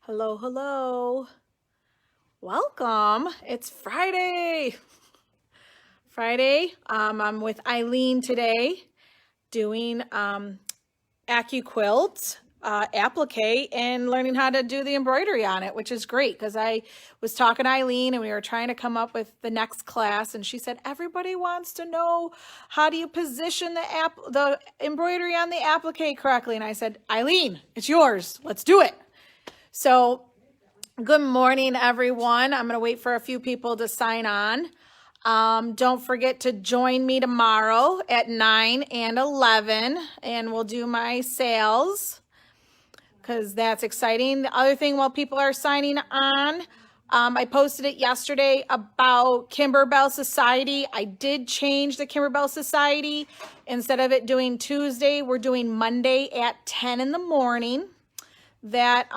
Hello, hello. Welcome. It's Friday. I'm with Eileen today doing AccuQuilt Applique and learning how to do the embroidery on it, which is great because I was talking to Eileen and we were trying to come up with the next class, and she said everybody wants to know how do you position the embroidery on the applique correctly, and I said, Eileen, it's yours. Let's do it. So good morning, everyone. I'm going to wait for a few people to sign on. Don't forget to join me tomorrow at 9 and 11, and we'll do my sales because that's exciting. The other thing while people are signing on, I posted it yesterday about Kimberbell Society. I did change the Kimberbell Society. Instead of it doing Tuesday, we're doing Monday at 10 in the morning. That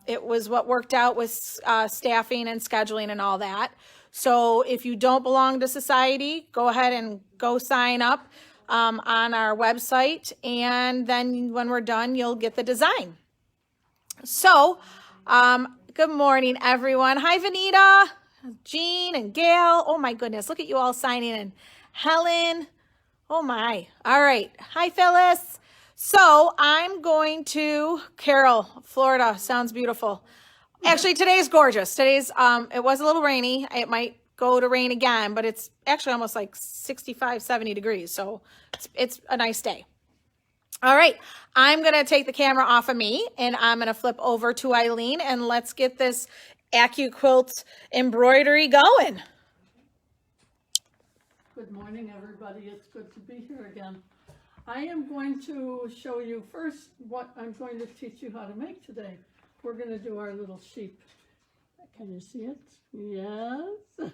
it was what worked out with staffing and scheduling and all that. So if you don't belong to society, go ahead and go sign up on our website, and then when we're done, you'll get the design. So good morning, everyone. Hi, Vanita, Jean, and Gail. Oh my goodness, look at you all signing in. Helen, oh my. All right, hi, Phyllis. So I'm going to Carroll, Florida. Sounds beautiful. Actually, today's gorgeous. Today's, it was a little rainy. It might go to rain again, but it's actually almost like 65, 70 degrees. So it's a nice day. All right. I'm going to take the camera off of me and I'm going to flip over to Eileen and let's get this AccuQuilt embroidery going. Good morning, everybody. It's good to be here again. I am going to show you first what I'm going to teach you how to make today. We're going to do our little sheep. Can you see it? Yes.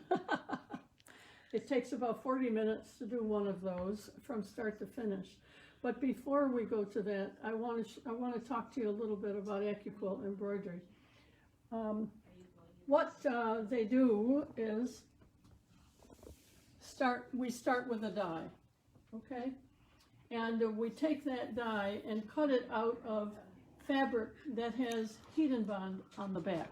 It takes about 40 minutes to do one of those from start to finish. But before we go to that, I want to talk to you a little bit about AccuQuilt embroidery. What they do is we start with a die, okay? And we take that die and cut it out of fabric that has heat and bond on the back.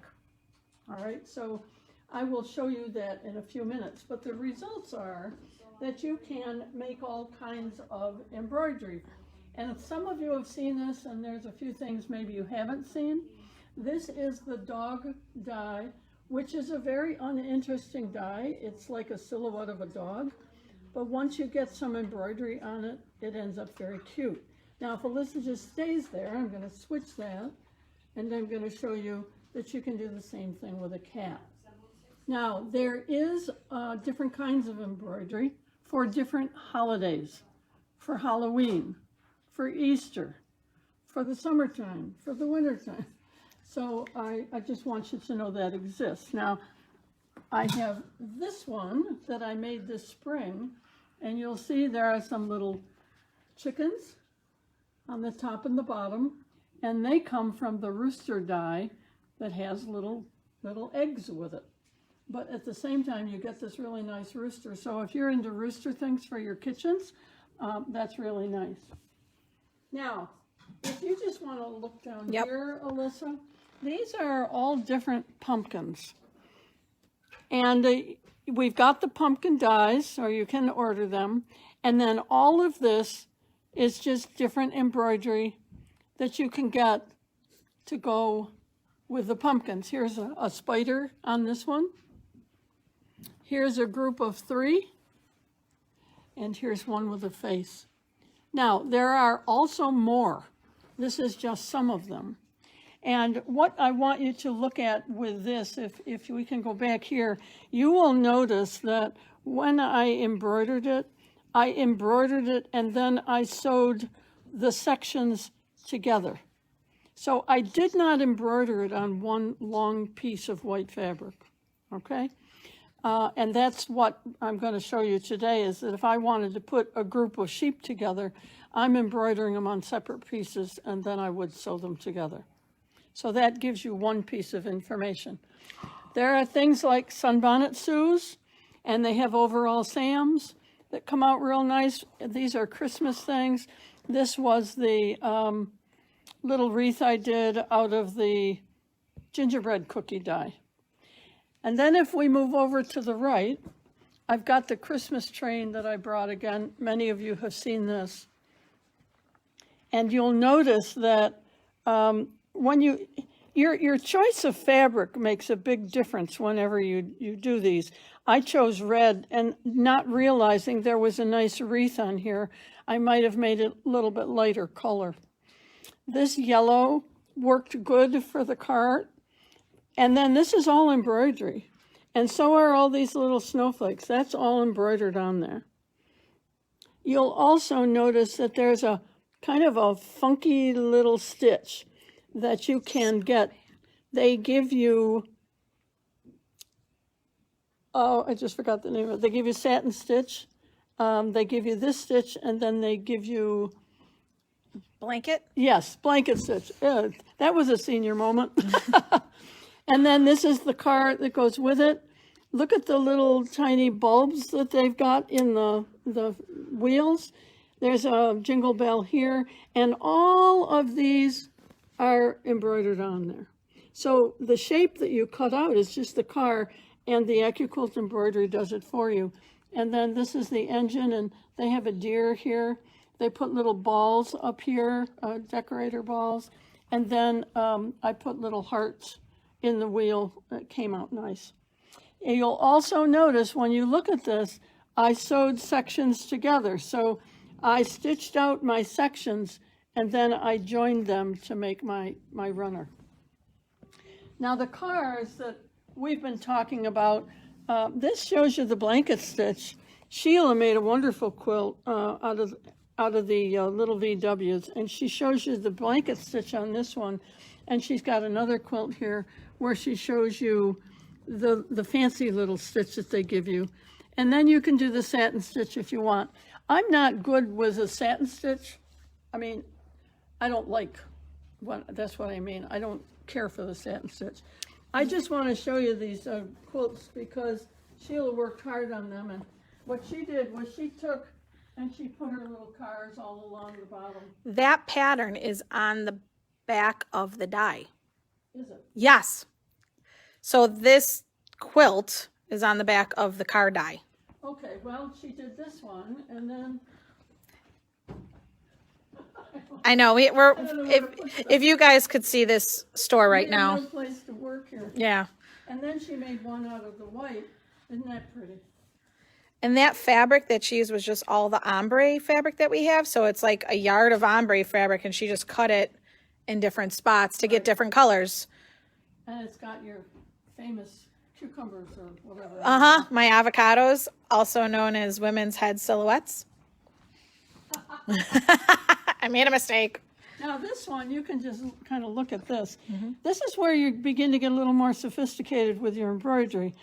All right, so I will show you that in a few minutes. But the results are that you can make all kinds of embroidery. And some of you have seen this, and there's a few things maybe you haven't seen. This is the dog die, which is a very uninteresting die. It's like a silhouette of a dog. But once you get some embroidery on it, it ends up very cute. Now, if Alyssa just stays there, I'm going to switch that, and I'm going to show you that you can do the same thing with a cat. Now, there is different kinds of embroidery for different holidays, for Halloween, for Easter, for the summertime, for the wintertime. So I just want you to know that exists. Now, I have this one that I made this spring, and you'll see there are some little chickens on the top and the bottom, and they come from the rooster die that has little eggs with it. But at the same time, you get this really nice rooster. So if you're into rooster things for your kitchens, that's really nice. Now, if you just want to look down here, Alyssa, these are all different pumpkins. And we've got the pumpkin dies, or you can order them. And then all of this is just different embroidery that you can get to go with the pumpkins. Here's a spider on this one. Here's a group of 3. And here's one with a face. Now, there are also more. This is just some of them. And what I want you to look at with this, if we can go back here, you will notice that when I embroidered it and then I sewed the sections together. So I did not embroider it on one long piece of white fabric, okay? And that's what I'm going to show you today, is that if I wanted to put a group of sheep together, I'm embroidering them on separate pieces and then I would sew them together. So that gives you one piece of information. There are things like Sunbonnet Sue's, and they have overall Sams that come out real nice. These are Christmas things. This was the little wreath I did out of the gingerbread cookie die. And then if we move over to the right, I've got the Christmas train that I brought again. Many of you have seen this. And you'll notice that when your choice of fabric makes a big difference whenever you do these. I chose red, and not realizing there was a nice wreath on here, I might have made it a little bit lighter color. This yellow worked good for the cart. And then this is all embroidery. And so are all these little snowflakes. That's all embroidered on there. You'll also notice that there's a kind of a funky little stitch that you can get. They give you, oh, I just forgot the name of it. They give you satin stitch. They give you this stitch, and then they give you Blanket? Yes, blanket stitch. That was a senior moment. And then this is the cart that goes with it. Look at the little tiny bulbs that they've got in the wheels. There's a jingle bell here, and all of these are embroidered on there. So the shape that you cut out is just the car, and the AccuQuilt embroidery does it for you. And then this is the engine, and they have a deer here. They put little balls up here, decorator balls, and then I put little hearts in the wheel. That came out nice. And you'll also notice when you look at this, I sewed sections together. So I stitched out my sections, and then I joined them to make my runner. Now the cars that we've been talking about, this shows you the blanket stitch. Sheila made a wonderful quilt out of the little VWs, and she shows you the blanket stitch on this one, and she's got another quilt here where she shows you the fancy little stitch that they give you. And then you can do the satin stitch if you want. I'm not good with a satin stitch. I mean, I don't like, that's what I mean. I don't care for the satin stitch. I just want to show you these quilts because Sheila worked hard on them, and what she did was she took and she put her little cars all along the bottom. That pattern is on the back of the die. Is it? Yes. So this quilt is on the back of the car die. Okay, well, she did this one, and then I know if you guys could see this store right we have now. no place to work here. Yeah. And then she made one out of the white. Isn't that pretty? And that fabric that she used was just all the ombre fabric that we have. So it's like a yard of ombre fabric, and she just cut it in different spots to get different colors. And it's got your famous cucumbers or whatever. Uh-huh. My avocados, also known as women's head silhouettes. I made a mistake. Now this one, you can just kind of look at this. This is where you begin to get a little more sophisticated with your embroidery.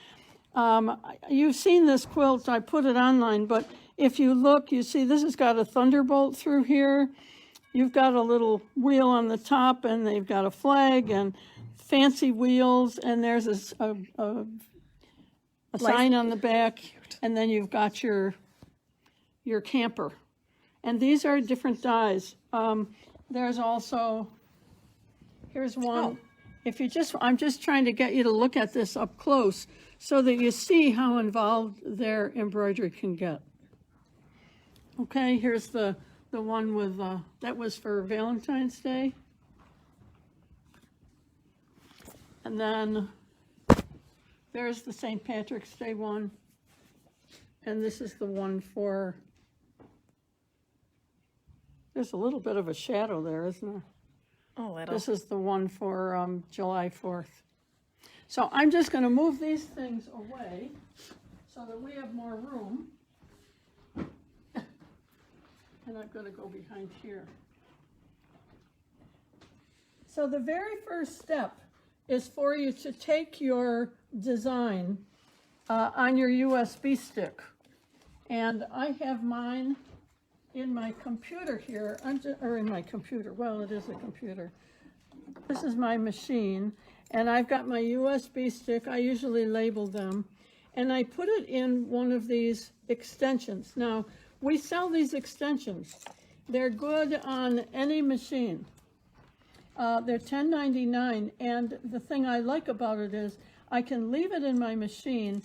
You've seen this quilt, I put it online, but if you look, you see this has got a thunderbolt through here. You've got a little wheel on the top, and they've got a flag and fancy wheels, and there's a sign on the back, and then you've got your camper. And these are different dies. There's also, here's one. Oh. If you I'm just trying to get you to look at this up close so that you see how involved their embroidery can get. Okay, here's the one with, that was for Valentine's Day. And then there's the St. Patrick's Day one. And this is the one for, there's a little bit of a shadow there, isn't there? Oh, little. This is the one for July 4th. So I'm just going to move these things away so that we have more room. And I'm going to go behind here. So the very first step is for you to take your design on your USB stick. And I have mine in my computer here, or in my computer, well, it is a computer. This is my machine, and I've got my USB stick. I usually label them, and I put it in one of these extensions. Now, we sell these extensions. They're good on any machine. They're $10.99, and the thing I like about it is I can leave it in my machine,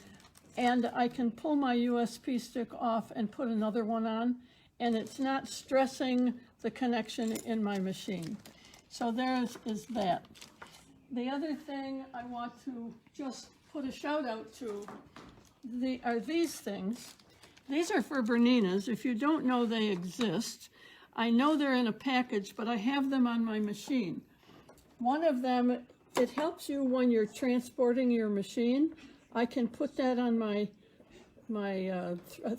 and I can pull my USB stick off and put another one on, and it's not stressing the connection in my machine. So there is that. The other thing I want to just put a shout out to are these things. These are for Berninas. If you don't know they exist, I know they're in a package, but I have them on my machine. One of them, it helps you when you're transporting your machine. I can put that on my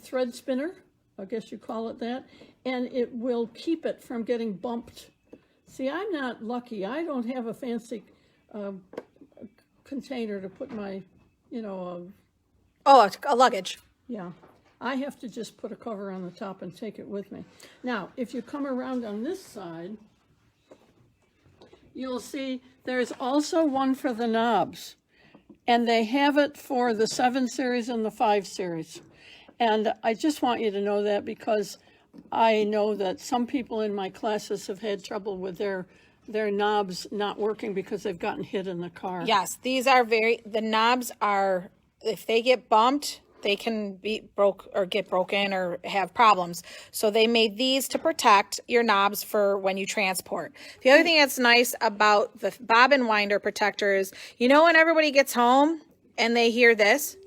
thread spinner, I guess you call it that, and it will keep it from getting bumped. See, I'm not lucky. I don't have a fancy container to put my, Oh, a luggage. yeah. I have to just put a cover on the top and take it with me. Now, if you come around on this side, you'll see there's also one for the knobs. And they have it for the 7 series and the 5 series. And I just want you to know that because I know that some people in my classes have had trouble with their knobs not working because they've gotten hit in the car. Yes, these are the knobs are, if they get bumped, they can be broke or get broken or have problems. So they made these to protect your knobs for when you transport. The other thing that's nice about the bobbin winder protector is, when everybody gets home and they hear this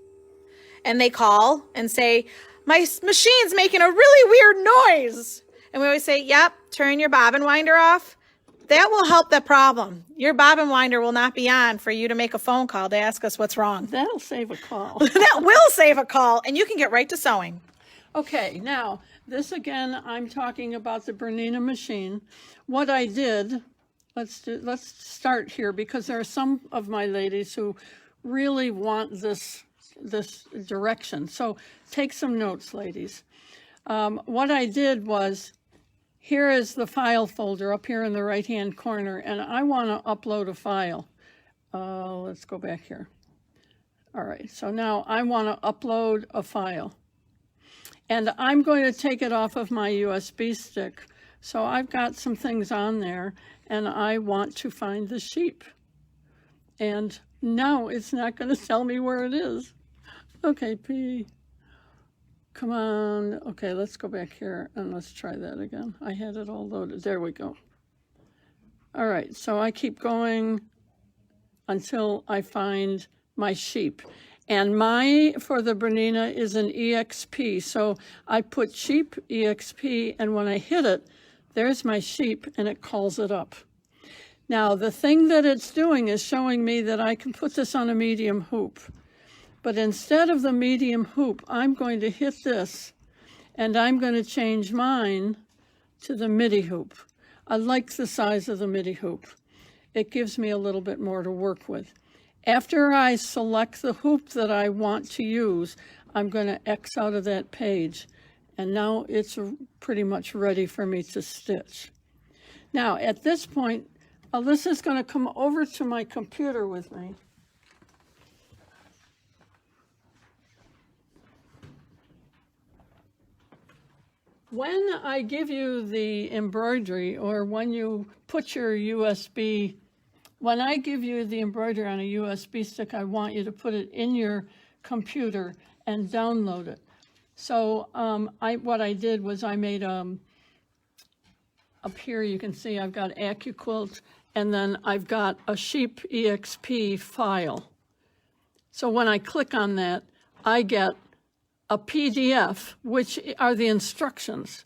and they call and say, my machine's making a really weird noise. And we always say, yep, turn your bobbin winder off. That will help the problem. Your bobbin winder will not be on for you to make a phone call to ask us what's wrong. That'll save a call. That will save a call, and you can get right to sewing. Okay, now, this again, I'm talking about the Bernina machine. What I did, let's start here, because there are some of my ladies who really want this direction. So take some notes, ladies. What I did was, here is the file folder up here in the right-hand corner, and I want to upload a file. Let's go back here. All right, so now I want to upload a file. And I'm going to take it off of my USB stick. So I've got some things on there, and I want to find the sheep. And no, it's not going to tell me where it is. Okay, P. Come on. Okay, let's go back here and let's try that again. I had it all loaded. There we go. All right, so I keep going until I find my sheep. And for the Bernina is an EXP. So I put sheep EXP, and when I hit it, there's my sheep, and it calls it up. Now, the thing that it's doing is showing me that I can put this on a medium hoop. But instead of the medium hoop, I'm going to hit this, and I'm going to change mine to the midi hoop. I like the size of the midi hoop. It gives me a little bit more to work with. After I select the hoop that I want to use, I'm going to X out of that page, and now it's pretty much ready for me to stitch. Now, at this point, Alyssa's going to come over to my computer with me. When I give you the embroidery, or when you put your when I give you the embroidery on a USB stick, I want you to put it in your computer and download it. So what I did was I made, up here you can see I've got AccuQuilt, and then I've got a sheep EXP file. So when I click on that, I get a PDF, which are the instructions,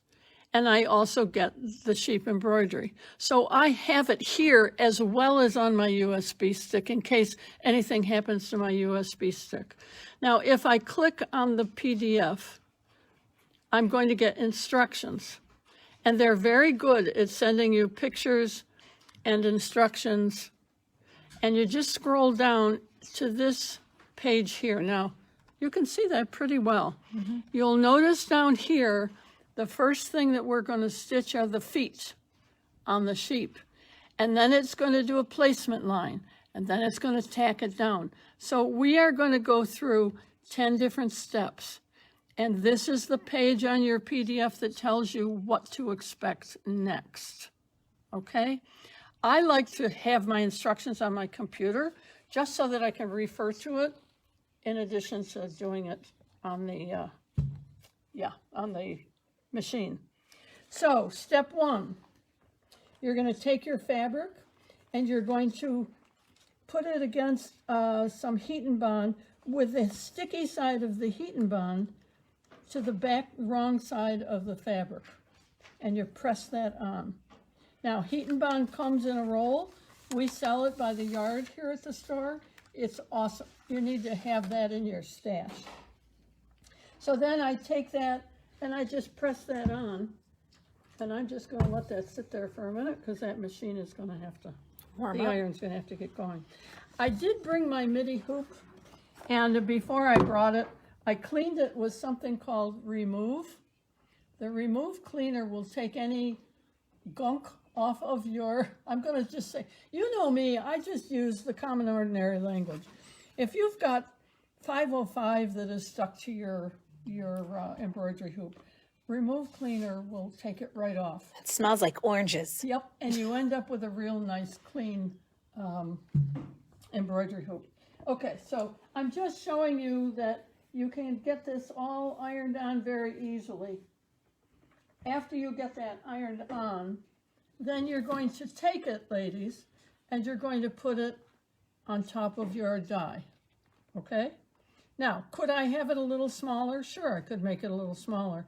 and I also get the sheep embroidery. So I have it here as well as on my USB stick in case anything happens to my USB stick. Now, if I click on the PDF, I'm going to get instructions, and they're very good at sending you pictures and instructions, and you just scroll down to this page here. Now, you can see that pretty well. Mm-hmm. You'll notice down here, the first thing that we're going to stitch are the feet on the sheep. And then it's going to do a placement line, and then it's going to tack it down. So we are going to go through 10 different steps. And this is the page on your PDF that tells you what to expect next. Okay? I like to have my instructions on my computer just so that I can refer to it in addition to doing it on the, on the machine. So step one, you're going to take your fabric and you're going to put it against some heat and bond with the sticky side of the heat and bond to the back wrong side of the fabric. And you press that on. Now, heat and bond comes in a roll. We sell it by the yard here at the store. It's awesome. You need to have that in your stash. So then I take that and I just press that on. And I'm just going to let that sit there for a minute because that machine is going to have to, the iron's going to have to get going. I did bring my midi hoop, and before I brought it, I cleaned it with something called Remove. The Remove cleaner will take any gunk off of your, I'm going to just say, you know me, I just use the common ordinary language. If you've got 505 that is stuck to your embroidery hoop, Remove cleaner will take it right off. It smells like oranges. Yep, and you end up with a real nice, clean embroidery hoop. Okay, so I'm just showing you that you can get this all ironed on very easily. After you get that ironed on, then you're going to take it, ladies, and you're going to put it on top of your die, okay? Now, could I have it a little smaller? Sure, I could make it a little smaller.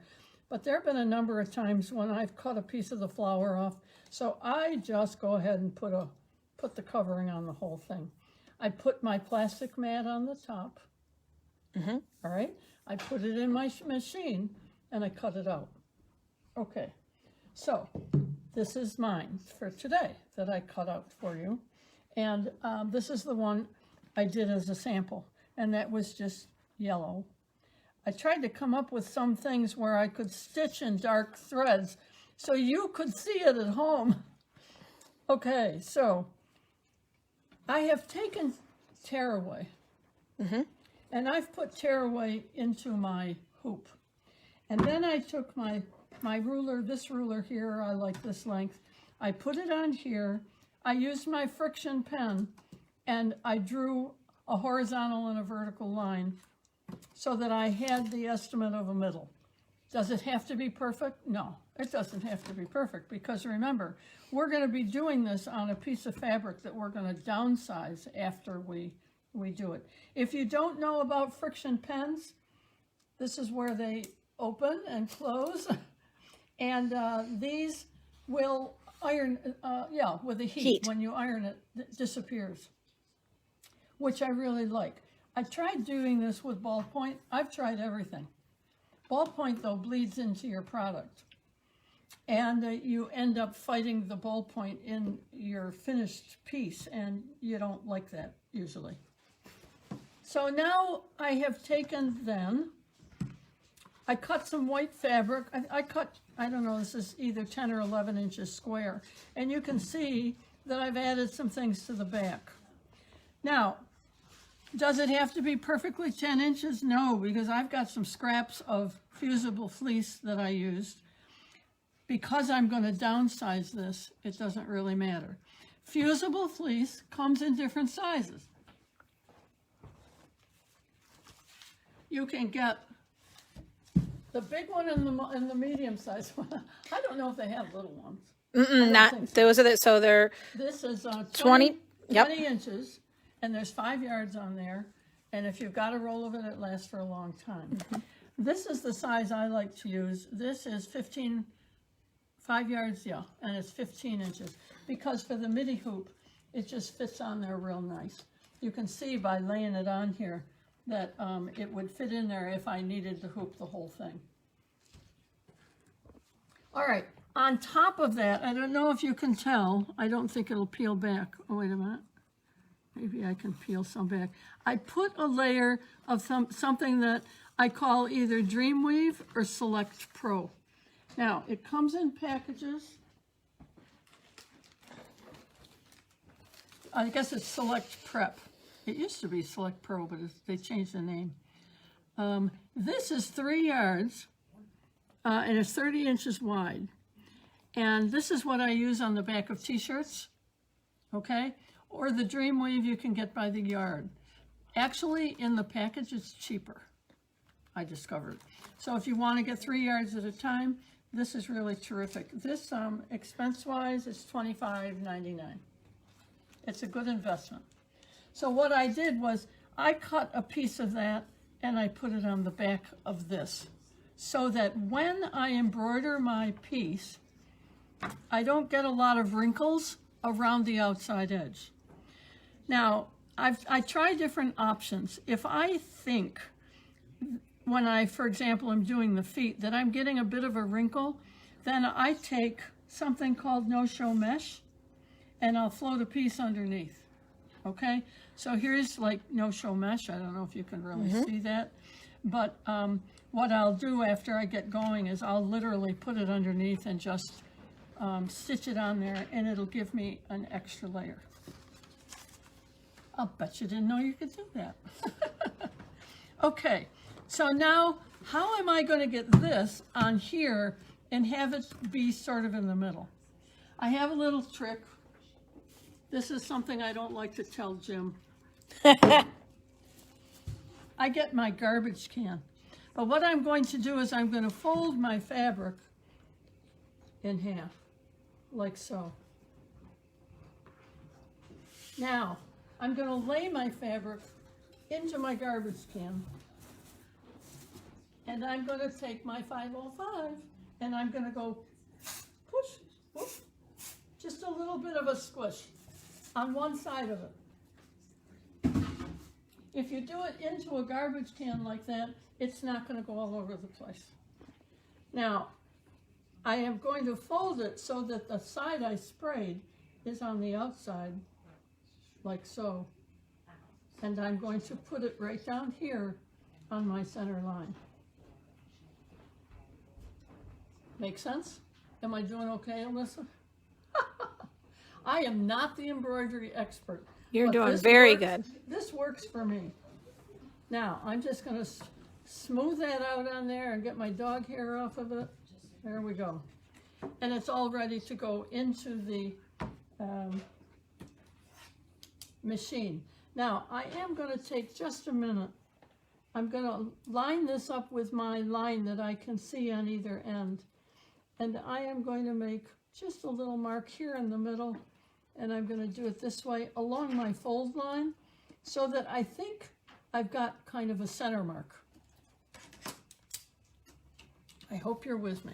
But there have been a number of times when I've cut a piece of the flower off, so I just go ahead and put the covering on the whole thing. I put my plastic mat on the top, all right? I put it in my machine, and I cut it out. Okay, so this is mine for today that I cut out for you. And this is the one I did as a sample, and that was just yellow. I tried to come up with some things where I could stitch in dark threads so you could see it at home. Okay, so I have taken tearaway, and I've put tearaway into my hoop. And then I took my ruler, this ruler here, I like this length. I put it on here. I used my friction pen, and I drew a horizontal and a vertical line so that I had the estimate of a middle. Does it have to be perfect? No, it doesn't have to be perfect, because remember, we're going to be doing this on a piece of fabric that we're going to downsize after we do it. If you don't know about friction pens, this is where they open and close, and these will iron, with the heat. When you iron it, it disappears, which I really like. I tried doing this with ballpoint. I've tried everything. Ballpoint, though, bleeds into your product, and you end up fighting the ballpoint in your finished piece, and you don't like that usually. So now I have taken then, I cut some white fabric. I cut, I don't know, this is either 10 or 11 inches square, and you can see that I've added some things to the back. Now, does it have to be perfectly 10 inches? No, because I've got some scraps of fusible fleece that I used. Because I'm going to downsize this, it doesn't really matter. Fusible fleece comes in different sizes. You can get the big one and the medium size one. I don't know if they have little ones. Not those are the, so they're This is 20 20 inches. And there's 5 yards on there, and if you've got a roll of it, it lasts for a long time. This is the size I like to use. This is 5 yards, and it's 15 inches. Because for the midi hoop, it just fits on there real nice. You can see by laying it on here that it would fit in there if I needed to hoop the whole thing. All right, on top of that, I don't know if you can tell, I don't think it'll peel back. Oh, wait a minute. Maybe I can peel some back. I put a layer of something that I call either Dreamweave or Select Pro. Now, it comes in packages. I guess it's Select Prep. It used to be Select Pro, but they changed the name. This is 3 yards, and it's 30 inches wide. And this is what I use on the back of t-shirts. okay? Or the dream weave you can get by the yard. Actually, in the package, it's cheaper, I discovered. So if you want to get 3 yards at a time, this is really terrific. This, expense-wise, is $25.99. It's a good investment. So what I did was I cut a piece of that and I put it on the back of this, so that when I embroider my piece, I don't get a lot of wrinkles around the outside edge. Now, I try different options. If I think when I, for example, am doing the feet, that I'm getting a bit of a wrinkle, then I take something called no-show mesh and I'll float a piece underneath, okay? So here's like no-show mesh. I don't know if you can really see that, but what I'll do after I get going is I'll literally put it underneath and just stitch it on there, and it'll give me an extra layer. I'll bet you didn't know you could do that. Okay, so now how am I going to get this on here and have it be sort of in the middle? I have a little trick. This is something I don't like to tell Jim. I get my garbage can. But what I'm going to do is I'm going to fold my fabric in half, like so. Now, I'm going to lay my fabric into my garbage can, and I'm going to take my 505 and I'm going to go push, whoop, just a little bit of a squish on one side of it. If you do it into a garbage can like that, it's not going to go all over the place. Now, I am going to fold it so that the side I sprayed is on the outside, like so. And I'm going to put it right down here on my center line. Make sense? Am I doing okay, Alyssa? I am not the embroidery expert. You're doing very good. This works for me. Now, I'm just going to smooth that out on there and get my dog hair off of it. There we go. And it's all ready to go into the machine. Now, I am going to take just a minute. I'm going to line this up with my line that I can see on either end. And I am going to make just a little mark here in the middle. And I'm going to do it this way along my fold line, so that I think I've got kind of a center mark. I hope you're with me.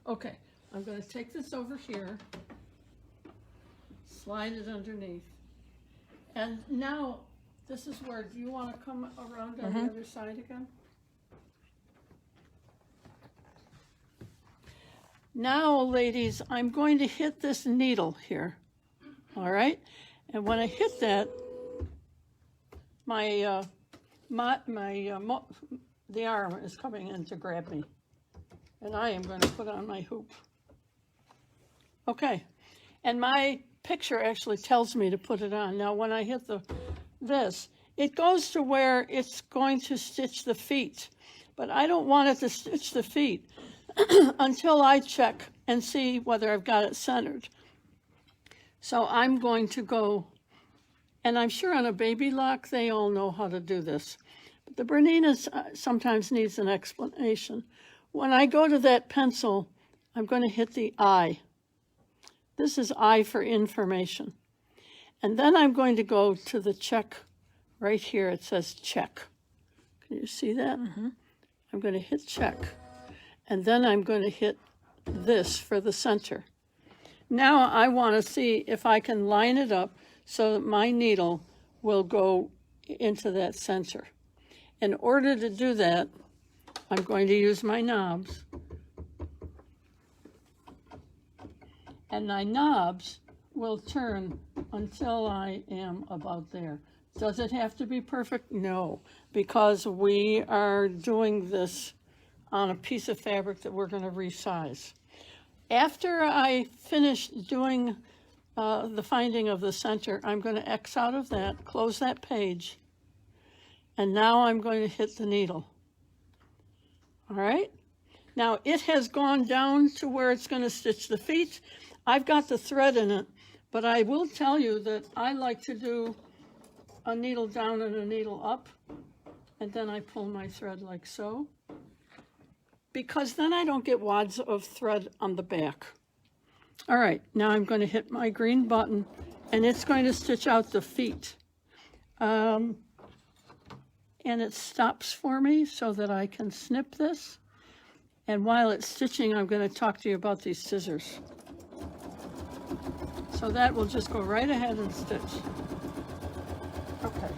Okay, I'm going to take this over here, slide it underneath. And now, this is where, do you want to come around on the other side again? Now, ladies, I'm going to hit this needle here. All right, and when I hit that, the arm is coming in to grab me, and I am going to put on my hoop. Okay, and my picture actually tells me to put it on. Now, when I hit this, it goes to where it's going to stitch the feet, but I don't want it to stitch the feet until I check and see whether I've got it centered. So I'm going to go, and I'm sure on a baby lock, they all know how to do this. But the Bernina sometimes needs an explanation. When I go to that pencil, I'm going to hit the I. This is I for information. And then I'm going to go to the check. Right here it says check. Can you see that? I'm going to hit check. And then I'm going to hit this for the center. Now I want to see if I can line it up so that my needle will go into that center. In order to do that, I'm going to use my knobs. And my knobs will turn until I am about there. Does it have to be perfect? No, because we are doing this on a piece of fabric that we're going to resize. After I finish doing the finding of the center, I'm going to X out of that, close that page, and now I'm going to hit the needle. All right? Now it has gone down to where it's going to stitch the feet. I've got the thread in it, But I will tell you that I like to do a needle down and a needle up, and then I pull my thread like so, because then I don't get wads of thread on the back. All right, now I'm going to hit my green button, and it's going to stitch out the feet. And it stops for me so that I can snip this. And while it's stitching, I'm going to talk to you about these scissors. So that will just go right ahead and stitch. Okay.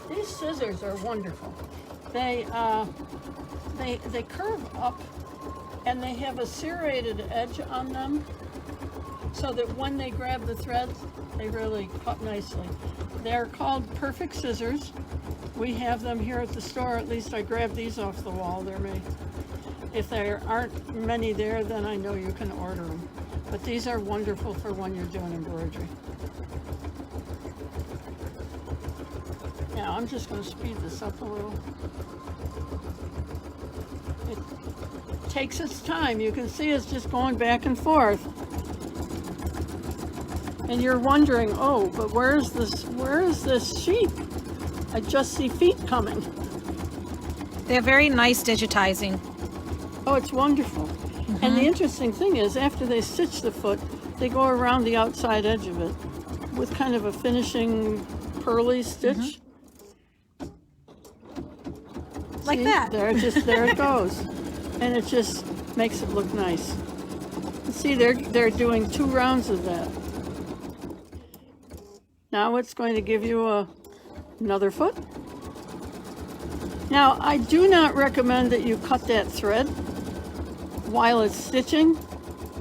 These scissors are wonderful. They curve up, and they have a serrated edge on them, so that when they grab the threads, they really cut nicely. They're called Perfect Scissors. We have them here at the store. At least I grabbed these off the wall. They're made. If there aren't many there, then I know you can order them. But these are wonderful for when you're doing embroidery. Now I'm just going to speed this up a little. It takes its time. You can see it's just going back and forth. And you're wondering, oh, but where is this sheep? I just see feet coming. They're very nice digitizing. Oh, it's wonderful. And the interesting thing is, after they stitch the foot, they go around the outside edge of it with kind of a finishing pearly stitch. Like See? that. There it goes. And it just makes it look nice. See, they're doing 2 rounds of that. Now it's going to give you another foot. Now, I do not recommend that you cut that thread while it's stitching.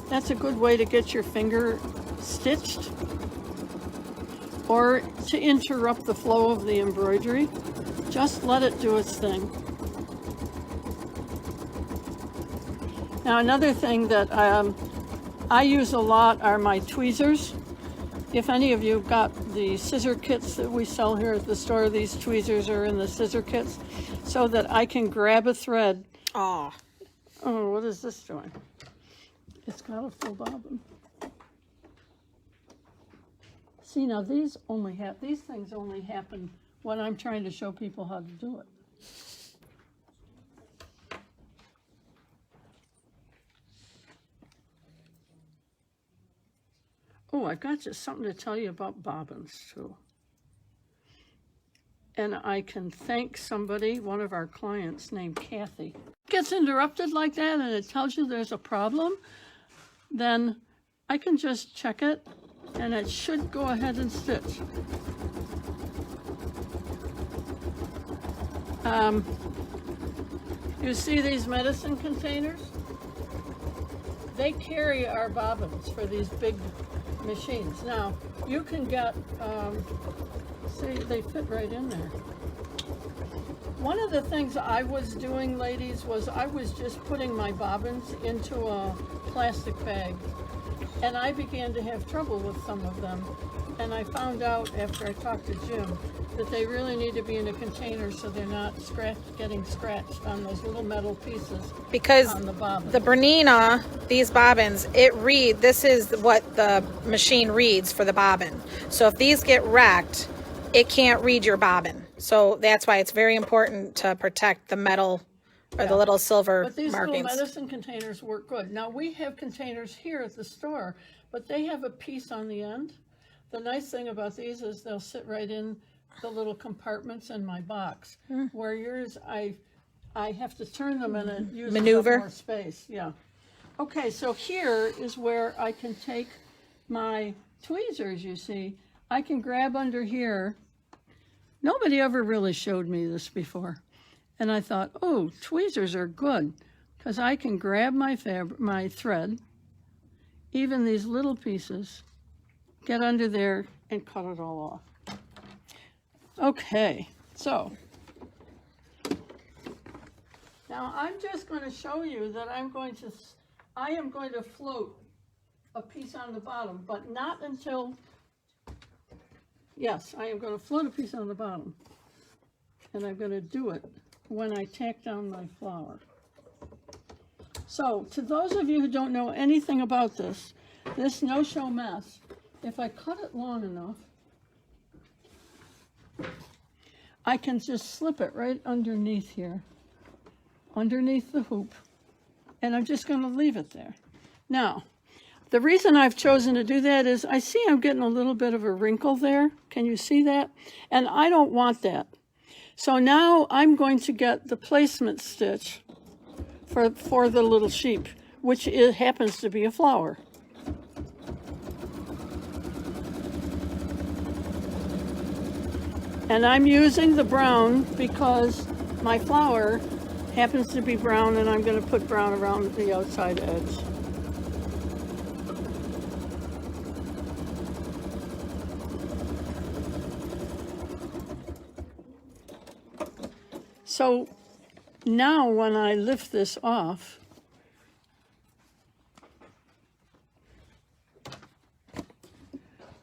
That's a good way to get your finger stitched or to interrupt the flow of the embroidery. Just let it do its thing. Now, another thing that I use a lot are my tweezers. If any of you got the scissor kits that we sell here at the store, these tweezers are in the scissor kits, so that I can grab a thread. Oh, What is this doing? It's got a full bobbin. See, now these things only happen when I'm trying to show people how to do it. Oh, I've got just something to tell you about bobbins, too. And I can thank somebody, one of our clients named Kathy. It gets interrupted like that and it tells you there's a problem, then I can just check it and it should go ahead and stitch. You see these medicine containers? They carry our bobbins for these big machines. Now, you can get, see, they fit right in there. One of the things I was doing, ladies, was I was just putting my bobbins into a plastic bag, and I began to have trouble with some of them. And I found out after I talked to Jim that they really need to be in a container so they're not getting scratched on those little metal pieces because on the bobbin. the Bernina, these bobbins, this is what the machine reads for the bobbin. So if these get wrecked, it can't read your bobbin. So that's why it's very important to protect the metal or the little silver But these markings. little medicine containers work good. Now, we have containers here at the store, but they have a piece on the end. The nice thing about these is they'll sit right in the little compartments in my box. Where yours, I have to turn them and it uses Maneuver. up more space. Yeah. Okay, so here is where I can take my tweezers, you see. I can grab under here. Nobody ever really showed me this before. And I thought, oh, tweezers are good because I can grab my thread, even these little pieces, get under there and cut it all off. Okay, so now I'm just going to show you that I am going to float a piece on the bottom, but not until, yes, I am going to float a piece on the bottom, and I'm going to do it when I tack down my flower. So to those of you who don't know anything about this no-show mess if I cut it long enough, I can just slip it right underneath here, underneath the hoop, and I'm just going to leave it there. Now, the reason I've chosen to do that is I see I'm getting a little bit of a wrinkle there. Can you see that? And I don't want that. So now I'm going to get the placement stitch for the little sheep, which happens to be a flower. And I'm using the brown because my flower happens to be brown, and I'm going to put brown around the outside edge. So now when I lift this off,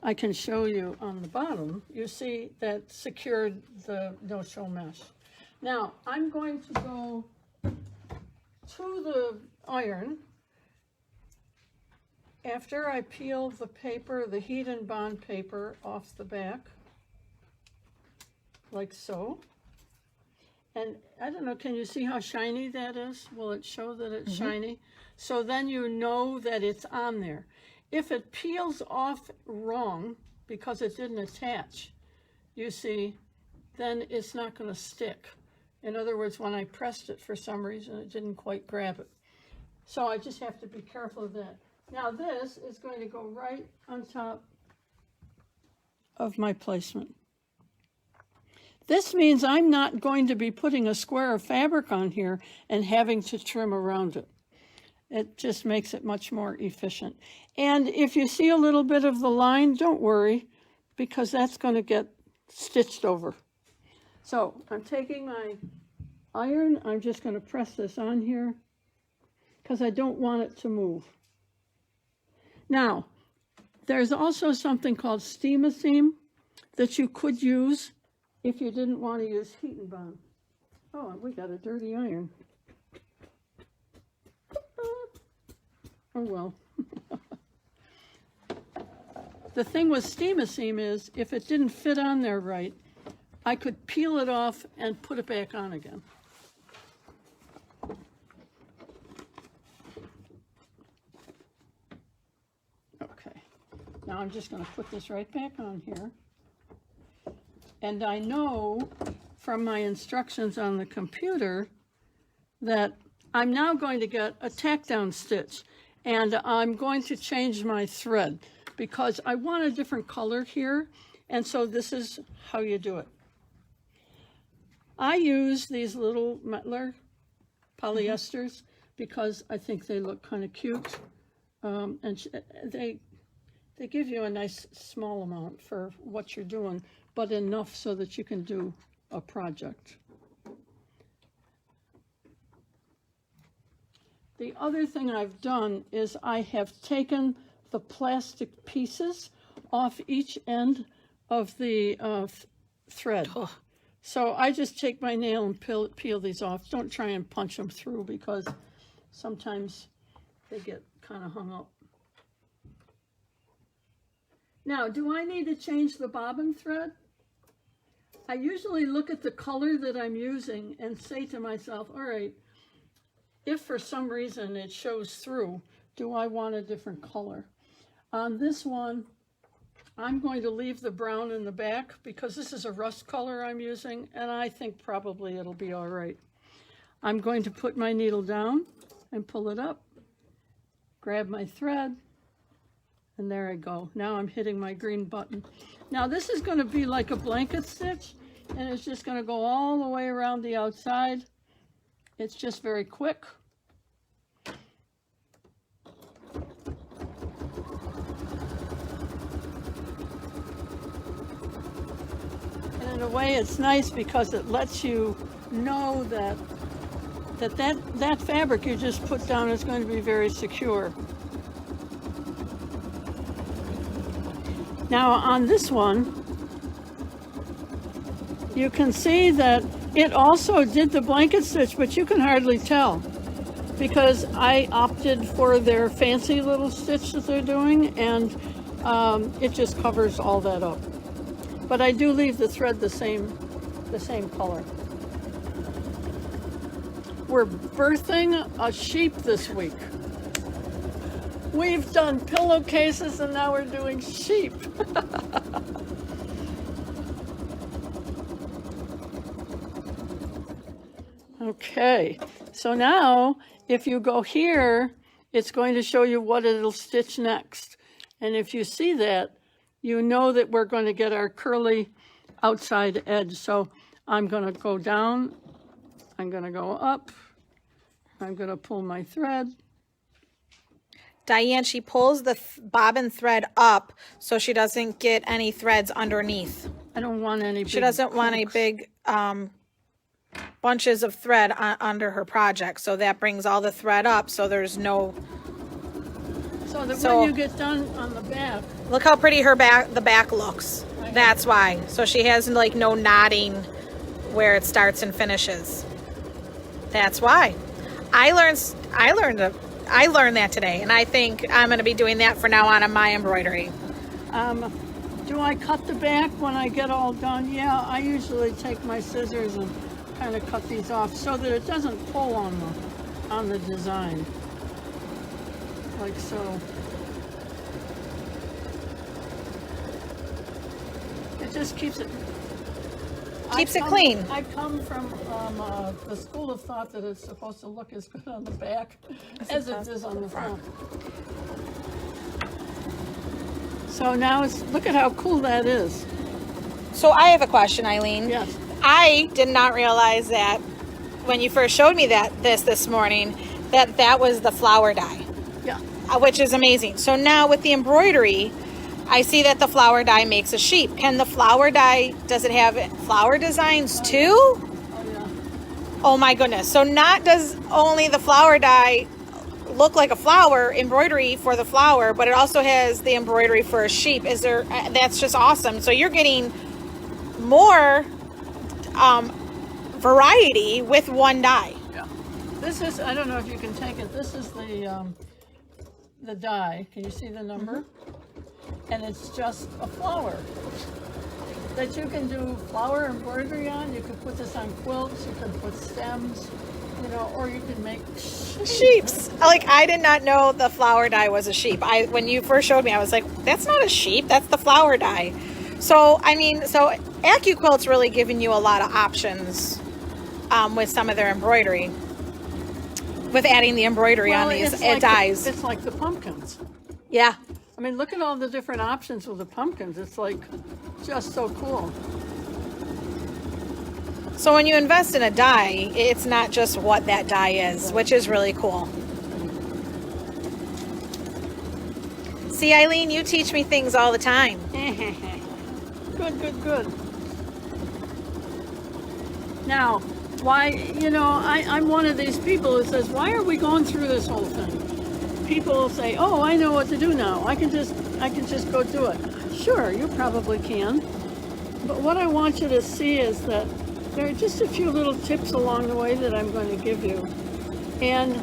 I can show you on the bottom, you see that secured the no-show mesh. Now, I'm going to go to the iron after I peel the paper, the heat and bond paper off the back, like so. And I don't know, can you see how shiny that is? Will it show that it's shiny? So then you know that it's on there. If it peels off wrong because it didn't attach, you see, then it's not going to stick. In other words, when I pressed it for some reason, it didn't quite grab it. So I just have to be careful of that. Now this is going to go right on top of my placement. This means I'm not going to be putting a square of fabric on here and having to trim around it. It just makes it much more efficient. And if you see a little bit of the line, don't worry, because that's going to get stitched over. So I'm taking my iron, I'm just going to press this on here because I don't want it to move. Now, there's also something called steam-a-seam that you could use if you didn't want to use heat and bond. Oh, we got a dirty iron. Oh well. The thing with steam-a-seam is if it didn't fit on there right, I could peel it off and put it back on again. Okay, now I'm just going to put this right back on here. And I know from my instructions on the computer that I'm now going to get a tack down stitch, and I'm going to change my thread because I want a different color here, and so this is how you do it. I use these little Metler polyesters because I think they look kind of cute, and they give you a nice small amount for what you're doing, but enough so that you can do a project. The other thing I've done is I have taken the plastic pieces off each end of the thread. Oh. So I just take my nail and peel these off. Don't try and punch them through because sometimes they get kind of hung up. Now, do I need to change the bobbin thread? I usually look at the color that I'm using and say to myself, all right, if for some reason it shows through, do I want a different color? On this one, I'm going to leave the brown in the back because this is a rust color I'm using, and I think probably it'll be all right. I'm going to put my needle down and pull it up, grab my thread, and there I go. Now I'm hitting my green button. Now this is going to be like a blanket stitch, and it's just going to go all the way around the outside. It's just very quick. And in a way it's nice because it lets you know that fabric you just put down is going to be very secure. Now on this one, you can see that it also did the blanket stitch, but you can hardly tell because I opted for their fancy little stitch that they're doing, and it just covers all that up. But I do leave the thread the same color. We're birthing a sheep this week. We've done pillowcases and now we're doing sheep. Okay, so now if you go here, it's going to show you what it'll stitch next. And if you see that, you know that we're going to get our curly outside edge. So I'm going to go down, I'm going to go up, I'm going to pull my thread. Diane, she pulls the bobbin thread up so she doesn't get any threads underneath. I don't want any big She doesn't want any hooks. big bunches of thread under her project. So that brings all the thread up so there's no... So that So- when you get done on the back, Look how pretty the back looks. That's why. So she has like no knotting where it starts and finishes. That's why. I learned that today, and I think I'm going to be doing that from now on my embroidery. do I cut the back when I get all done? Yeah, I usually take my scissors and kind of cut these off so that it doesn't pull on the design. Like so. It just keeps it... Keeps it clean. I come from the school of thought that it's supposed to look as good on the back as it is on the front. So now look at how cool that is. So I have a question, Eileen. Yes. I did not realize that when you first showed me this morning, that was the flower dye, Yeah. which is amazing. So now with the embroidery, I see that the flower dye makes a sheep. Can the flower dye, does it have flower designs too? Oh, yeah. Oh my goodness. So not does only the flower dye look like a flower embroidery for the flower, but it also has the embroidery for a sheep. That's just awesome. So you're getting more variety with one dye. Yeah. This is, I don't know if you can take it, this is the dye. Can you see the number? And it's just a flower that you can do flower embroidery on. You could put this on quilts, you could put stems, you know, or you can make Sheeps. Like, I did not know the flower dye was a sheep. When you first showed me, I was like, that's not a sheep, that's the flower dye. So, I mean, so AccuQuilt's really giving you a lot of options with some of their embroidery, with adding the embroidery on these dyes. It's like the pumpkins. Yeah. I mean, look at all the different options with the pumpkins. It's like just so cool. So when you invest in a dye, it's not just what that dye is, which is really cool. See, Eileen, you teach me things all the time. Good, good, good. Now, why, you know, I'm one of these people that says, why are we going through this whole thing? People say, oh, I know what to do now. I can just go do it. Sure, you probably can. But what I want you to see is that there are just a few little tips along the way that I'm going to give you. And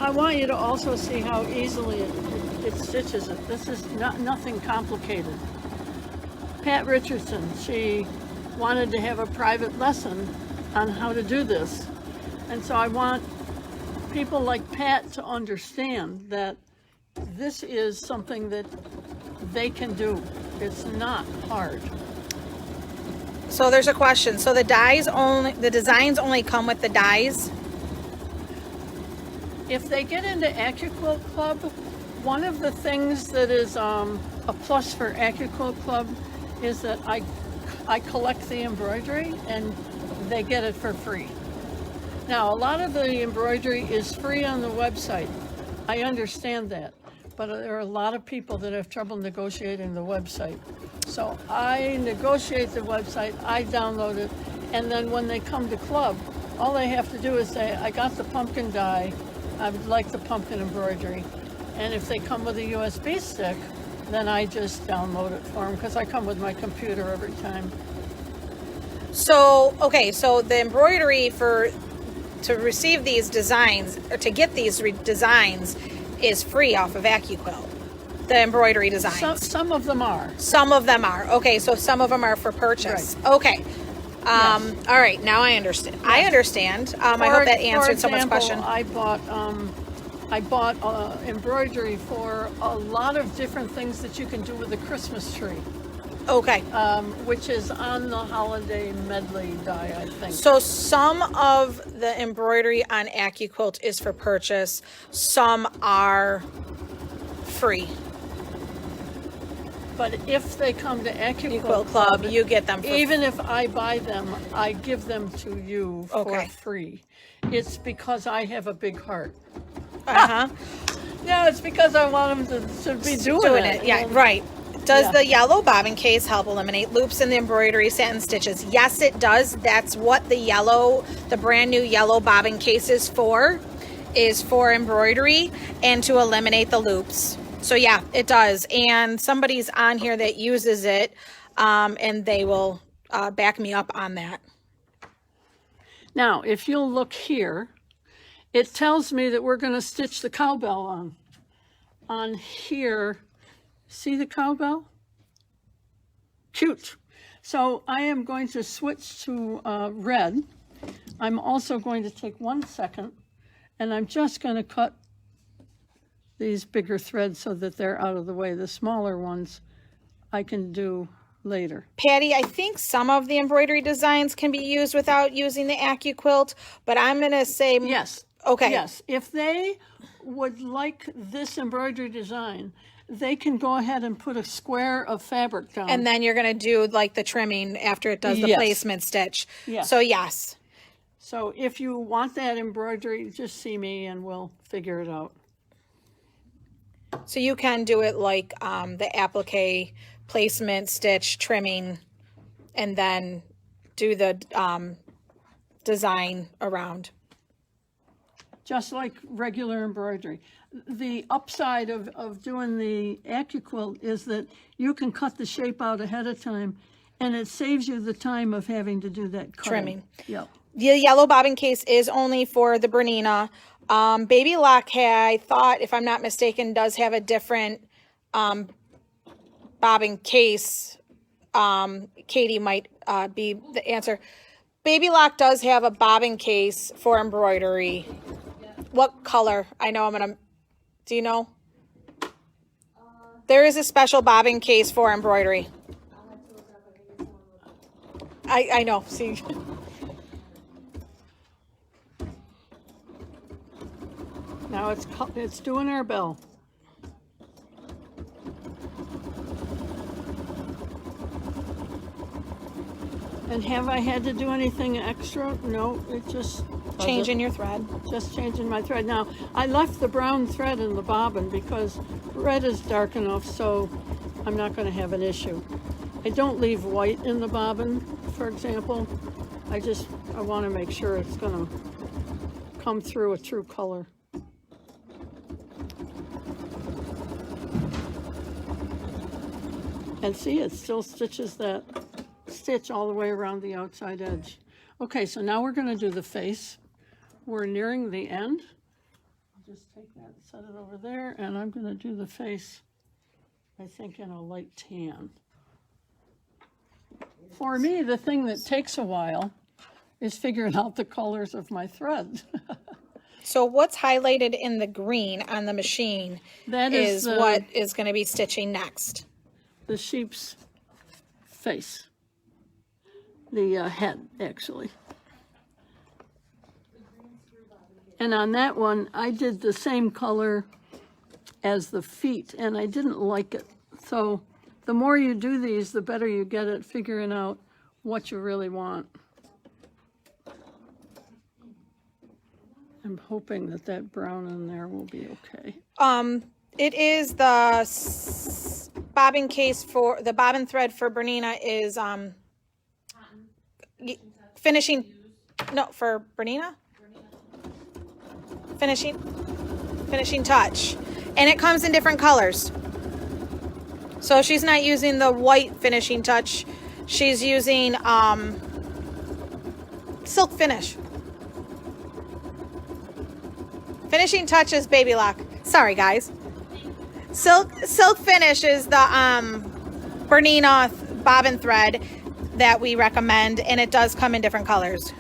I want you to also see how easily it stitches it. This is nothing complicated. Pat Richardson, she wanted to have a private lesson on how to do this. And so I want people like Pat to understand that this is something that they can do. It's not hard. So there's a question. So the designs only come with the dyes? If they get into AccuQuilt Club, one of the things that is a plus for AccuQuilt Club is that I collect the embroidery and they get it for free. Now, a lot of the embroidery is free on the website. I understand that, but there are a lot of people that have trouble negotiating the website. So I negotiate the website, I download it, and then when they come to club, all they have to do is say, I got the pumpkin dye, I would like the pumpkin embroidery. And if they come with a USB stick, then I just download it for them because I come with my computer every time. So, okay, so the embroidery to receive these designs, or to get these designs, is free off of AccuQuilt. the embroidery designs? Some of them are. Some of them are. Okay, so some of them are for purchase. Right. Okay. All right, now I understand. I understand. I hope that answered someone's question. I bought embroidery for a lot of different things that you can do with a Christmas tree, Okay. which is on the holiday medley die, I think. So some of the embroidery on AccuQuilt is for purchase. Some are free. But if they come to AccuQuilt AccuQuilt Club, you get them for even if I buy them, I give them to you for Okay. free. It's because I have a big heart. Uh-huh. No, it's because I want them to be doing it. Yeah, you know? right. Does Yeah. the yellow bobbin case help eliminate loops in the embroidery satin stitches? Yes, it does. That's what the brand new yellow bobbin case is for embroidery and to eliminate the loops. So yeah, it does. And somebody's on here that uses it, and they will back me up on that. Now, if you'll look here, it tells me that we're going to stitch the cowbell on. On here, see the cowbell? Cute. So I am going to switch to red. I'm also going to take 1 second, and I'm just going to cut these bigger threads so that they're out of the way. The smaller ones I can do later. Patty, I think some of the embroidery designs can be used without using the AccuQuilt, but I'm going to say Yes. Okay. Yes. If they would like this embroidery design, they can go ahead and put a square of fabric down. And then you're going to do like the trimming after it does the Yes. placement stitch. Yes. So yes. So if you want that embroidery, just see me and we'll figure it out. So you can do it like the applique placement stitch trimming and then do the design around. Just like regular embroidery. The upside of doing the AccuQuilt is that you can cut the shape out ahead of time, and it saves you the time of having to do that cutting. Trimming. Yep. The yellow bobbin case is only for the Bernina. Baby Lock, I thought, if I'm not mistaken, does have a different bobbin case. Katie might be the answer. Baby Lock does have a bobbin case for embroidery. What color? I know I'm gonna. Do you know? There is a special bobbin case for embroidery. I know. See. Now it's doing our bell. And have I had to do anything extra? No, it just Changing your thread. Just changing my thread. Now, I left the brown thread in the bobbin because red is dark enough, so I'm not going to have an issue. I don't leave white in the bobbin, for example. I want to make sure it's going to come through a true color. And see, it still stitches that stitch all the way around the outside edge. Okay, so now we're going to do the face. We're nearing the end. I'll just take that, set it over there, and I'm going to do the face, I think, in a light tan. For me, the thing that takes a while is figuring out the colors of my thread. So what's highlighted in the green on the machine is what is going to be stitching next. The sheep's face. The head, actually. And on that one, I did the same color as the feet, and I didn't like it. So the more you do these, the better you get at figuring out what you really want. I'm hoping that that brown in there will be okay. It is the bobbin case for the bobbin thread for Bernina is finishing. No, for Bernina. Finishing touch, and it comes in different colors. So she's not using the white finishing touch. She's using silk finish. Finishing touch is Baby Lock. Sorry, guys. Silk Finish is the Bernina bobbin thread that we recommend, and it does come in different colors.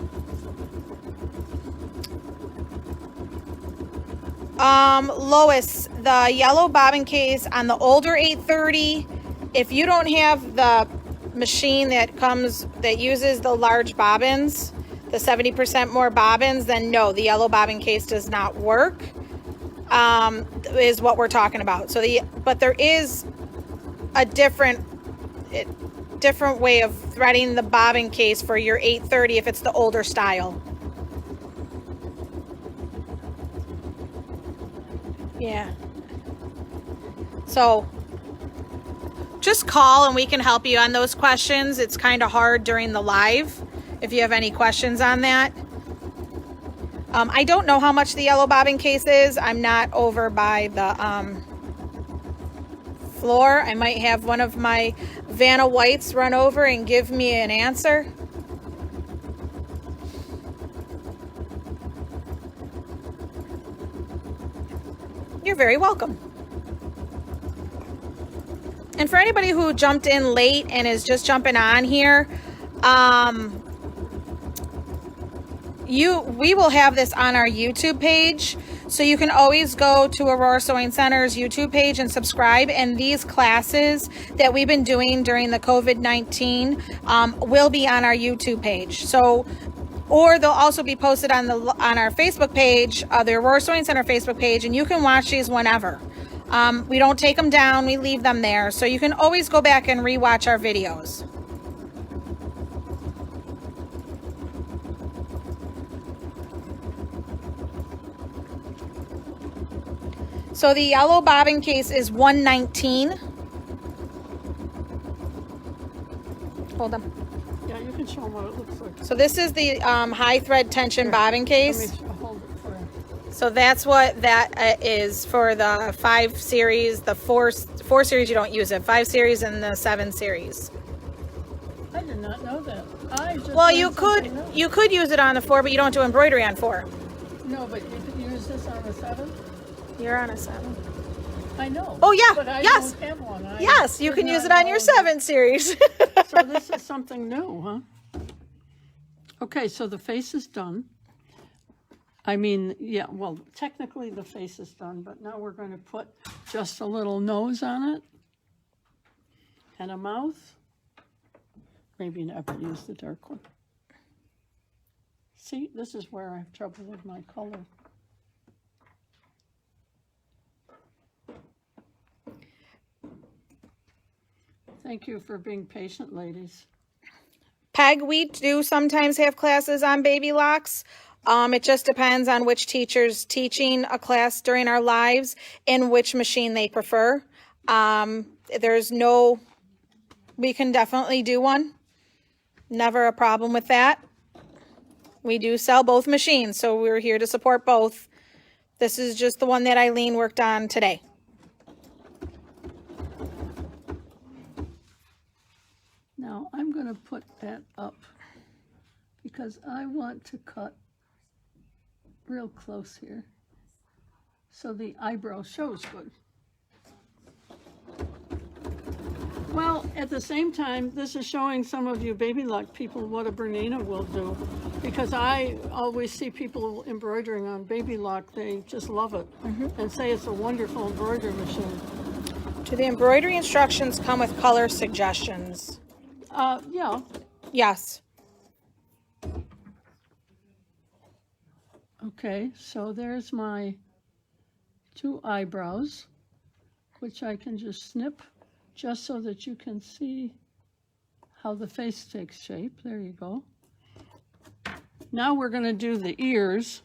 Lois, the yellow bobbin case on the older 830, if you don't have the machine that uses the large bobbins, the 70% more bobbins, then no, the yellow bobbin case does not work, is what we're talking about. But there is a different way of threading the bobbin case for your 830 if it's the older style. Yeah. So just call and we can help you on those questions. It's kind of hard during the live if you have any questions on that. I don't know how much the yellow bobbin case is. I'm not over by the floor. I might have one of my Vanna Whites run over and give me an answer. You're very welcome. And for anybody who jumped in late and is just jumping on here, we will have this on our YouTube page. So you can always go to Aurora Sewing Center's YouTube page and subscribe. And these classes that we've been doing during the COVID-19 will be on our YouTube page. So, or they'll also be posted on our Facebook page, the Aurora Sewing Center Facebook page, and you can watch these whenever. We don't take them down, we leave them there. So you can always go back and rewatch our videos. So the yellow bobbin case is $119. Hold on. Yeah, you can show them what it looks like. So this is the high thread tension bobbin case. Let me hold it for you. So that's what that is for the 5 series, the 4 series you don't use it, 5 series and the 7 series. I did not know that. Well, you could use it on the 4, but you don't do embroidery on 4. No, but you could use this on the 7? You're on a 7. I know. Oh yeah, but I yes. don't have one. Yes, you can use it on your 7 series. So this is something new, huh? Okay, so the face is done. I mean, yeah, well, technically the face is done, but now we're going to put just a little nose on it and a mouth. Maybe never use the dark one. See, this is where I have trouble with my color. Thank you for being patient, ladies. Peg, we do sometimes have classes on baby locks. It just depends on which teacher's teaching a class during our lives and which machine they prefer. We can definitely do one. Never a problem with that. We do sell both machines, so we're here to support both. This is just the one that Eileen worked on today. Now I'm going to put that up because I want to cut real close here so the eyebrow shows good. Well, at the same time, this is showing some of you baby lock people what a Bernina will do, because I always see people embroidering on baby lock. They just love it and say it's a wonderful embroidery machine. Do the embroidery instructions come with color suggestions? Yeah. Yes. Okay, so there's my 2 eyebrows, which I can just snip just so that you can see how the face takes shape. There you go. Now we're going to do the ears.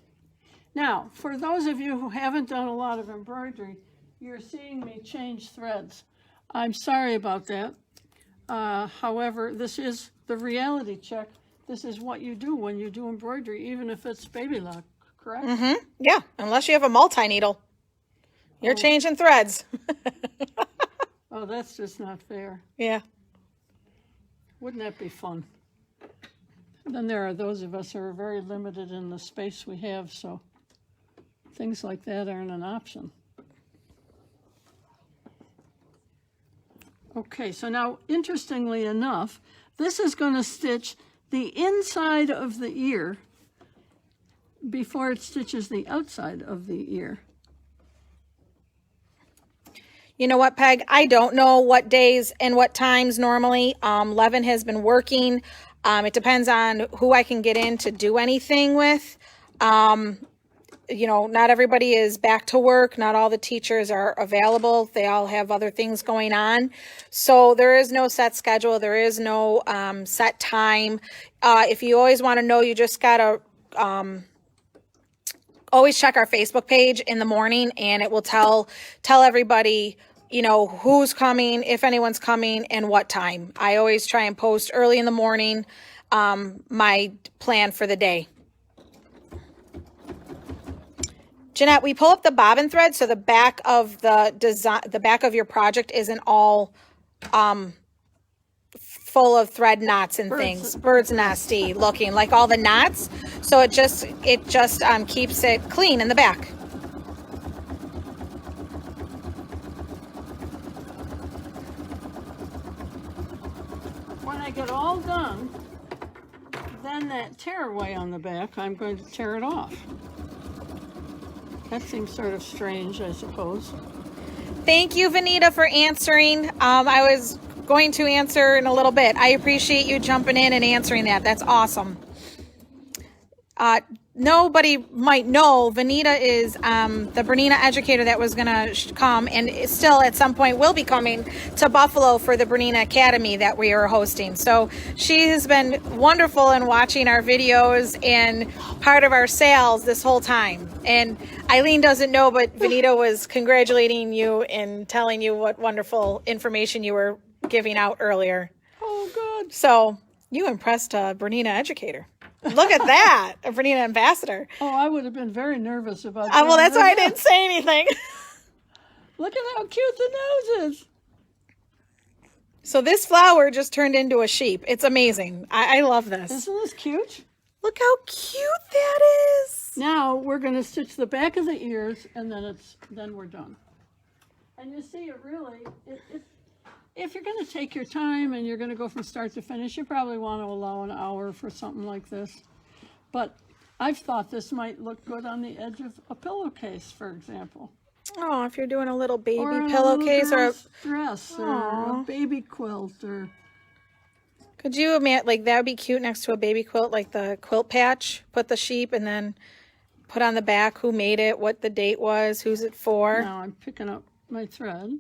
Now, for those of you who haven't done a lot of embroidery, you're seeing me change threads. I'm sorry about that. However, this is the reality check. This is what you do when you do embroidery, even if it's baby lock, correct? Mm-hmm. Yeah, unless you have a multi-needle. You're changing threads. Oh, that's just not fair. Yeah. Wouldn't that be fun? Then there are those of us who are very limited in the space we have, so things like that aren't an option. Okay, so now, interestingly enough, this is going to stitch the inside of the ear before it stitches the outside of the ear. You know what, Peg? I don't know what days and what times normally. Levin has been working. It depends on who I can get in to do anything with. You know, not everybody is back to work. Not all the teachers are available. They all have other things going on. So there is no set schedule. There is no set time. If you always want to know, you just got to always check our Facebook page in the morning, and it will tell everybody, you know, who's coming, if anyone's coming, and what time. I always try and post early in the morning my plan for the day. Jeanette, we pull up the bobbin thread so the back of the design, the back of your project isn't all full of thread knots and things, bird's nesty looking, like all the knots. So it just keeps it clean in the back. When I get all done, then that tearaway on the back, I'm going to tear it off. That seems sort of strange, I suppose. Thank you, Vanita, for answering. I was going to answer in a little bit. I appreciate you jumping in and answering that. That's awesome. Nobody might know Vanita is the Bernina educator that was going to come and still at some point will be coming to Buffalo for the Bernina Academy that we are hosting. So she has been wonderful in watching our videos and part of our sales this whole time. And Eileen doesn't know, but Vanita was congratulating you and telling you what wonderful information you were giving out earlier. Oh, good. So you impressed a Bernina educator. Look at that, a Bernina ambassador. Oh, I would have been very nervous about that. Well, that's why I didn't say anything. Look at how cute the nose is. So this flower just turned into a sheep. It's amazing. I love this. Isn't this cute? Look how cute that is. Now we're going to stitch the back of the ears, and then we're done. And you see, it really, if you're going to take your time and you're going to go from start to finish, you probably want to allow an hour for something like this. But I've thought this might look good on the edge of a pillowcase, for example. Oh, if you're doing a little baby Or pillowcase or a dress or a baby quilt, or could you imagine, like, that would be cute next to a baby quilt, like the quilt patch. Put the sheep and then put on the back who made it, what the date was, who's it for. Now I'm picking up my thread.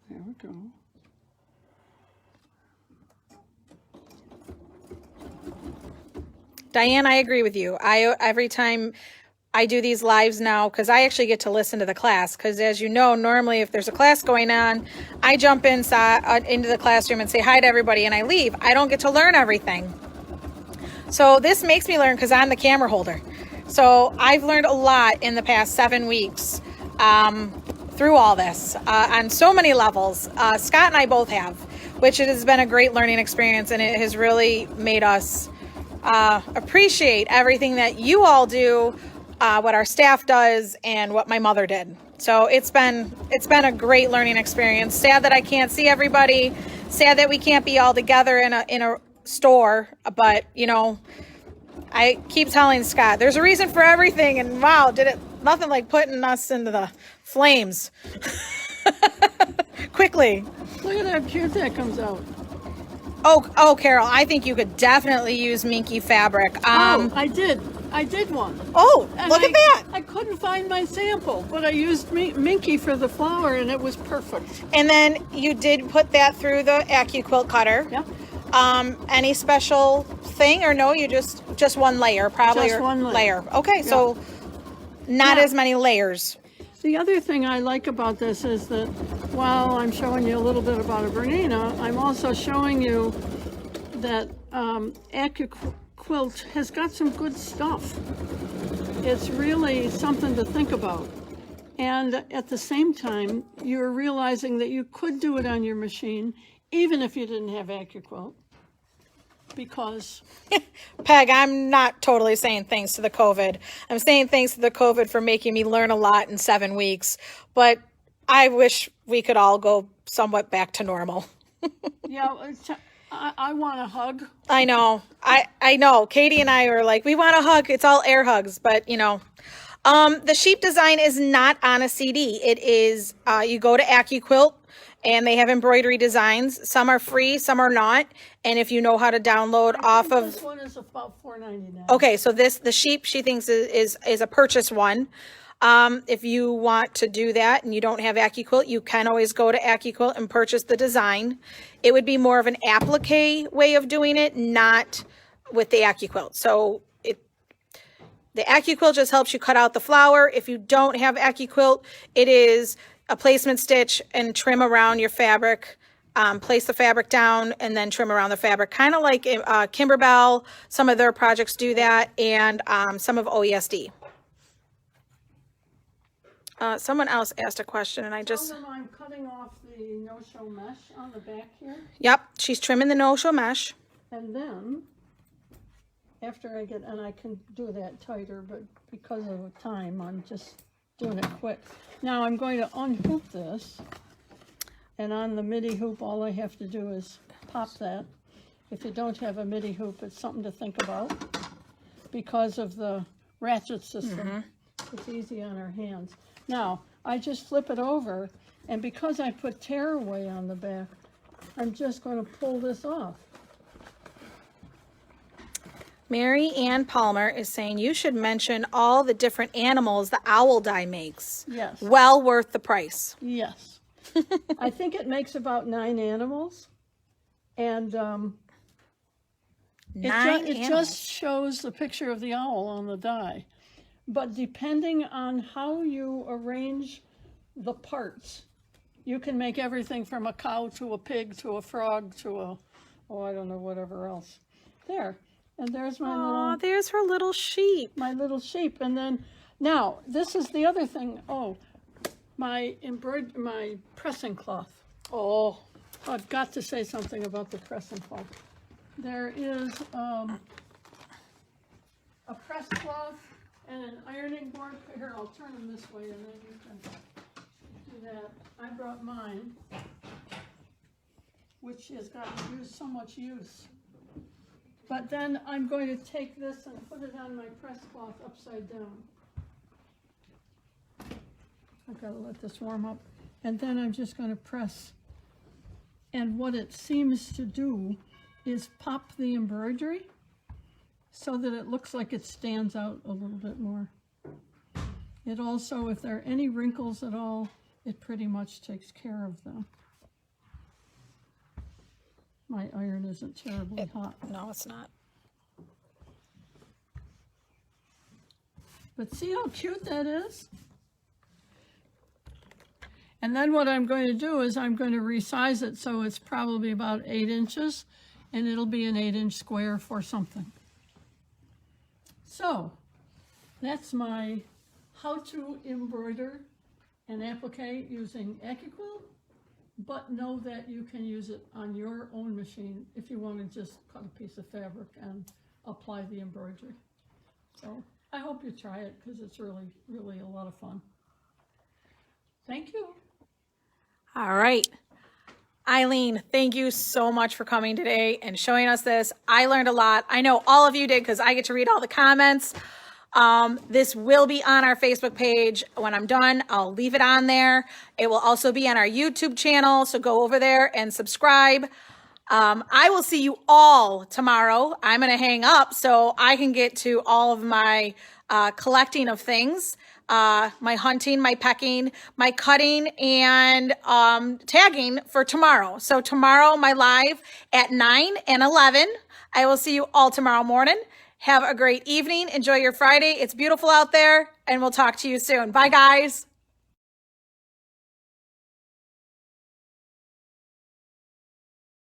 There we go. Diane, I agree with you. Every time I do these lives now, because I actually get to listen to the class, because as you know, normally if there's a class going on, I jump inside into the classroom and say hi to everybody and I leave. I don't get to learn everything. So this makes me learn because I'm the camera holder. So I've learned a lot in the past 7 weeks through all this on so many levels. Scott and I both have, which has been a great learning experience, and it has really made us appreciate everything that you all do, what our staff does, and what my mother did. So it's been a great learning experience. Sad that I can't see everybody. Sad that we can't be all together in a store. But you know, I keep telling Scott, there's a reason for everything. And wow, did it nothing like putting us into the flames quickly. Look at how cute that comes out. Oh, Carol, I think you could definitely use minky fabric. I did one. Oh, And look at that. I couldn't find my sample, but I used minky for the flower, and it was perfect. And then you did put that through the AccuQuilt cutter. Yep. Any special thing, or no, you just one layer, probably. Just one layer. Okay, so not as many layers. The other thing I like about this is that while I'm showing you a little bit about a Bernina, I'm also showing you that AccuQuilt has got some good stuff. It's really something to think about. And at the same time, you're realizing that you could do it on your machine, even if you didn't have AccuQuilt. Because Peg, I'm not totally saying thanks to the COVID. I'm saying thanks to the COVID for making me learn a lot in 7 weeks. But I wish we could all go somewhat back to normal. Yeah, I want a hug. I know. I know. Katie and I are like, we want a hug. It's all air hugs, but you know. The sheep design is not on a CD. It is, you go to AccuQuilt and they have embroidery designs. Some are free, some are not. And if you know how to download off of, This one is about $4.99. okay, so the sheep she thinks is a purchase one. If you want to do that and you don't have AccuQuilt, you can always go to AccuQuilt and purchase the design. It would be more of an applique way of doing it, not with the AccuQuilt. So the AccuQuilt just helps you cut out the flower. If you don't have AccuQuilt, it is a placement stitch and trim around your fabric. Place the fabric down and then trim around the fabric. Kind of like Kimberbell, some of their projects do that, and some of OESD. Someone else asked a question and I just... Tell them I'm cutting off the no-show mesh on the back here. Yep, she's trimming the no-show mesh. And then, after I get, and I can do that tighter, but because of time, I'm just doing it quick. Now I'm going to unhoop this, and on the midi hoop, all I have to do is pop that. If you don't have a midi hoop, it's something to think about. Because of the ratchet system, it's easy on our hands. Now, I just flip it over, and because I put tearaway on the back, I'm just going to pull this off. Mary Ann Palmer is saying you should mention all the different animals the owl die makes. Yes. Well worth the price. Yes. I think it makes about 9 animals. And it just shows the picture of the owl on the die. But depending on how you arrange the parts, you can make everything from a cow to a pig to a frog to a, oh, I don't know, whatever else. There. And there's my little... there's her little sheep. My little sheep. And then, now, this is the other thing. Oh, my pressing cloth. Oh. I've got to say something about the pressing cloth. There is a press cloth and an ironing board. Here, I'll turn them this way and then you can do that. I brought mine, which has gotten so much use. But then I'm going to take this and put it on my press cloth upside down. I've got to let this warm up. And then I'm just going to press. And what it seems to do is pop the embroidery so that it looks like it stands out a little bit more. It also, if there are any wrinkles at all, it pretty much takes care of them. My iron isn't terribly hot. No, it's not. But see how cute that is? And then what I'm going to do is I'm going to resize it so it's probably about 8 inches, and it'll be an 8-inch square for something. So that's my how to embroider an applique using AccuQuilt, but know that you can use it on your own machine if you want to just cut a piece of fabric and apply the embroidery. So I hope you try it because it's really, really a lot of fun. Thank you. All right. Eileen, thank you so much for coming today and showing us this. I learned a lot. I know all of you did because I get to read all the comments. This will be on our Facebook page. When I'm done, I'll leave it on there. It will also be on our YouTube channel, so go over there and subscribe. I will see you all tomorrow. I'm going to hang up so I can get to all of my collecting of things. My hunting, my pecking, my cutting, and tagging for tomorrow. So tomorrow, my live at 9 and 11. I will see you all tomorrow morning. Have a great evening. Enjoy your Friday. It's beautiful out there, and we'll talk to you soon. Bye, guys.